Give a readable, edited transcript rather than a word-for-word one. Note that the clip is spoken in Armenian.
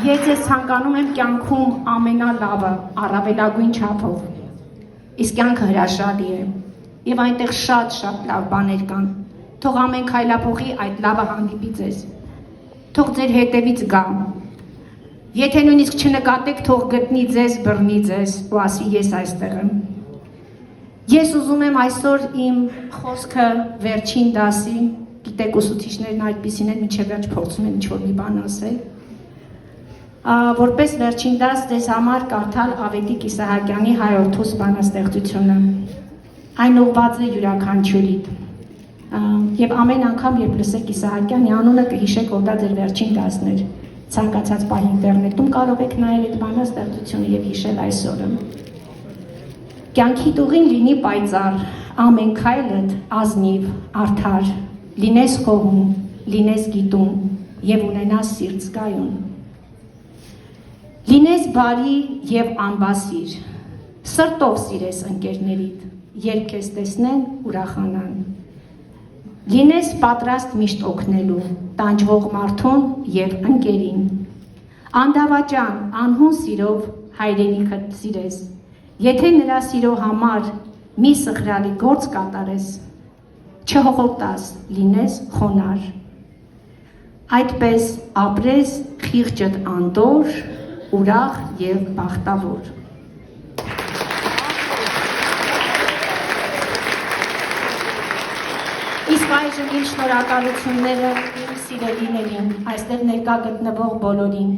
Ես ձեզ ցանկանում եմ կյանքում ամենալավը, առավելագույն չափով։ Իսկ կյանքը հրաշալի է, եւ այնտեղ շատ լավ բաներ կան։ Թող ամեն քայլափոխի այդ լավը հանդիպի ձեզ։ Թող ձեր հետևից գա։ Եթե նույնիսկ չնկատեք, թող գտնի ձեզ, բռնի ձեզ ու ասի ես այստեղ եմ։ Ես ուզում եմ այսօր իմ խոսքը վերջին դասի, գիտեք ուսուցիչներն այդպիսին են, մինչև վերջ փորձում են ինչ-որ մի բան ասել։ Որպես վերջին դաս ձեզ համար կարդալ Ավետիք Իսահակյանի հայորդուս բանաստեղծությունը։ Այն ուղղված է յուրաքանչյուրիդ։ Եվ ամեն անգամ, երբ լսեք Իսահակյանի անունը, կհիշեք, որ դա ձեր վերջին դասն էր։ Ցանկացած պահ ինտերնետում կարող եք նայել այդ բանաստեղծությունը եւ հիշել այս օրը։ Կյանքի տուղին լինի պայծառ, ամեն քայլդ ազնիվ, արդար, լինես խոհում, լինես գիտում եւ ունենաս սիրտ զգայուն։ Լինես բարի եւ անբասիր, սրտով սիրես ընկերներիդ, երբ քեզ տեսնեն ուրախանան։ Լինես պատրաստ միշտ օգնելու, տանջվող մարդուն եւ ընկերին։ Անդավաճան, անհուն սիրով հայրենիքդ սիրես։ Եթե նրա սիրո համար մի սխրալի գործ կատարես, չհողոտաս, լինես խոնար։ Այդպես ապրես խիղճդ անդոր, ուրախ եւ բախտավոր։ Իսկ այժմ իմ շնորհակալությունները իմ սիրելիներին, այստեղ ներկա գտնվող բոլորին։